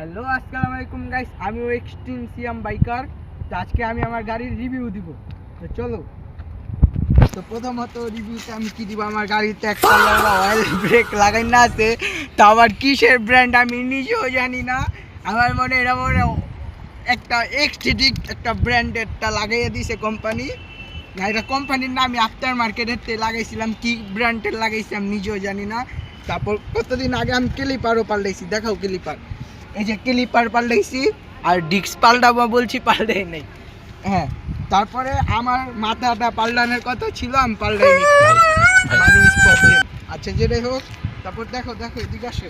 Hello আসসালামু আলাইকুম guys, আমি এক্সট্রিম সিয়াম বাইকার। তো আজকে আমি আমার গাড়ির রিভিউ দিব। তো চলো, তো প্রথমত রিভিউতে আমি কি দিব, আমার গাড়িতে একটা অয়েল ব্রেক লাগাই না আছে, তো আবার কিসের ব্র্যান্ড আমি নিজেও জানি না। আমার মনে এটা মনে একটা এক্সটিটিক একটা ব্র্যান্ডেরটা লাগাইয়ে দিয়েছে কোম্পানি। না, এটা কোম্পানির না, আমি আফটার মার্কেটের লাগাইছিলাম, কি ব্র্যান্ডের লাগাইছি আমি নিজেও জানি না। তারপর কতদিন আগে আমি ক্লিপারও পাল্টাইছি, দেখাও ক্লিপার, এই যে ক্লিপার পাল্টাইছি। আর ডিস্ক পাল্টাবো বলছি, পাল্টাই নেই। হ্যাঁ, তারপরে আমার মাথাটা পাল্টানোর কথা ছিল, আমি পাল্টাইনি, প্রবলেম। আচ্ছা, যেটাই হোক, তারপর দেখো দেখো এদিকে আসে।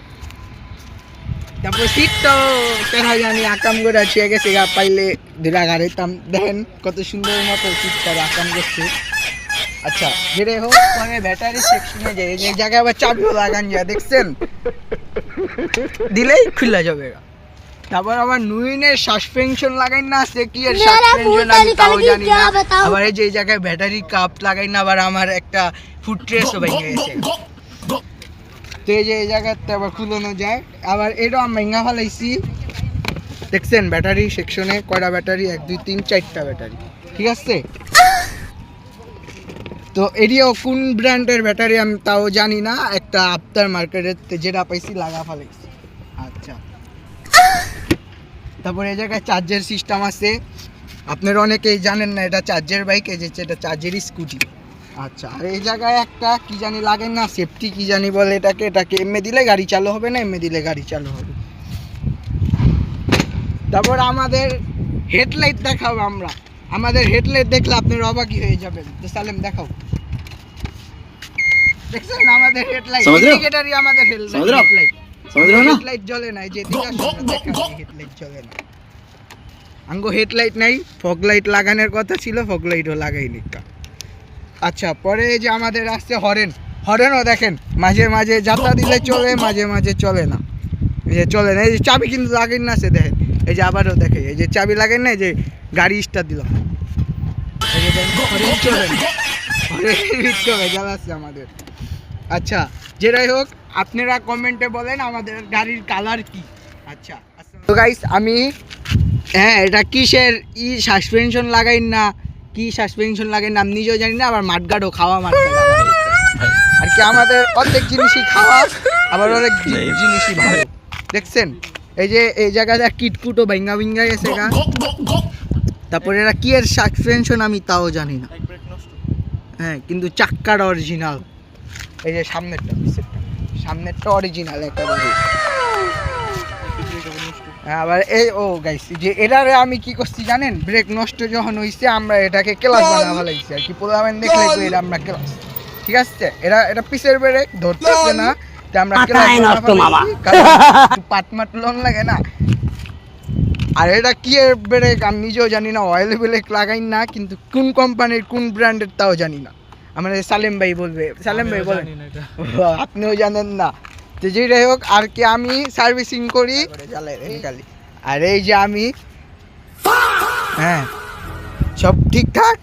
তারপর সিটটাও দেখা জানি আকাম করে ছুঁয়ে গেছে, গা পাইলে ধীরা গাড়িতাম। দেখেন কত সুন্দর মতো সিটটা আকাম করছে। আচ্ছা, যেটাই হোক, পরে ব্যাটারি সেকশনে যাই, যে জায়গায় আবার চাবিও লাগান যায়, দেখছেন, দিলেই খুলে যাবে। তারপর আবার নুইনের সাসপেনশন লাগাই না আছে, কি এর সাসপেনশন আমি তাও জানি না। আবার এই যে এই জায়গায় ব্যাটারি কাপ লাগাই না, আবার আমার একটা ফুট ট্রেসও ভেঙে গেছে। তো এই যে এই জায়গাতে আবার খুলানো যায়। আবার এটাও আমি ভেঙা ফেলাইছি, দেখছেন ব্যাটারি সেকশনে কয়টা ব্যাটারি, 1 2 3 4টা ব্যাটারি, ঠিক আছে। তো এরিও কোন ব্র্যান্ডের ব্যাটারি আমি তাও জানি না, একটা আফটার মার্কেটের যেটা পাইছি লাগা ফেলাইছি। আচ্ছা, তারপরে এই জায়গায় চার্জের সিস্টেম আছে, আপনারা অনেকেই জানেন না এটা চার্জের বাইক, এই যে এটা চার্জের স্কুটি। আচ্ছা, আর এই জায়গায় একটা কি জানি লাগে না, সেফটি কি জানি বলে এটাকে, এমনি দিলে গাড়ি চালু হবে না, এমনি দিলে গাড়ি চালু হবে। তারপর আমাদের হেডলাইট দেখাবো আমরা, আমাদের হেডলাইট দেখলে আপনারা অবাকই হয়ে যাবেন। তো সালেম দেখাও, দেখছেন আমাদের হেডলাইট, ইন্ডিকেটরই আমাদের হেডলাইট, হেডলাইট জ্বলে না, এই যে হেডলাইট জ্বলে না। আঙ্গো হেডলাইট নাই, ফগ লাইট লাগানোর কথা ছিল, ফগ লাইটও লাগাইনি। আচ্ছা, পরে এই যে আমাদের আসছে হরেনও দেখেন মাঝে মাঝে যাত্রা দিলে চলে, মাঝে মাঝে চলে না, এই যে চলে না। এই যে চাবি কিন্তু লাগাই না আছে, দেখেন এই যে আবারও দেখে, এই যে চাবি লাগাই না, এই যে গাড়ি স্টার্ট দিলাম, এই যে হরেন চলে না, হরেন জ্বালাচ্ছে আমাদের। আচ্ছা, যেটাই হোক, আপনারা কমেন্টে বলেন আমাদের গাড়ির কালার কি। আচ্ছা, তো গাইস আমি এটা কিসের সাসপেনশন লাগাই না, কি সাসপেনশন লাগাই না আমি নিজেও জানি না। আবার মাঠগাড়ও খাওয়া মারতে আর কি, আমাদের অর্ধেক জিনিসই খাওয়া, আবার অনেক জিনিসই ভালো, দেখছেন। এই যে এই জায়গাটা কিটকুটো ভেঙ্গা ভেঙ্গা গেছে গা। তারপরে এরা কি এর সাসপেনশন আমি তাও জানি না। হ্যাঁ, কিন্তু চাক্কাটা অরিজিনাল, এই যে সামনেরটা অরিজিনাল একেবারে। আবার এই গাইস, যে এটারে আমি কি করছি জানেন, ব্রেক নষ্ট যখন হইছে আমরা এটাকে ক্লাস বানা ফেলাইছি আর কি, পোলাবেন দেখলে তো এটা আমরা ক্লাস, ঠিক আছে। এটা পিসের ব্রেক ধরতেছে না, তো আমরা ক্লাস পাটমাট লোন লাগে না। আর এটা কি এর ব্রেক আমি নিজেও জানি না, অয়েল ব্রেক লাগাই না, কিন্তু কোন কোম্পানির কোন ব্র্যান্ডের তাও জানি না। আমাদের সালেম ভাই বলবে, সালেম ভাই বলেন, আপনিও জানেন না। তো যেটাই হোক, আর কি আমি সার্ভিসিং করি, আর এই যে আমি সব ঠিকঠাক।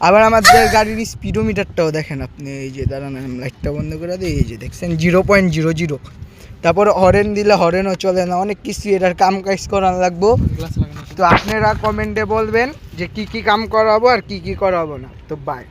আবার আমাদের গাড়ির স্পিডোমিটারটাও দেখেন আপনি, এই যে দাঁড়ান লাইটটা বন্ধ করে দিই, এই যে দেখছেন 0.00। তারপর হরেন দিলে হরেনও চলে না, অনেক কিছু এটার কাম কাজ করানো লাগবো। তো আপনারা কমেন্টে বলবেন যে কি কি কাম করাবো আর কি কি করাবো না। তো বাই।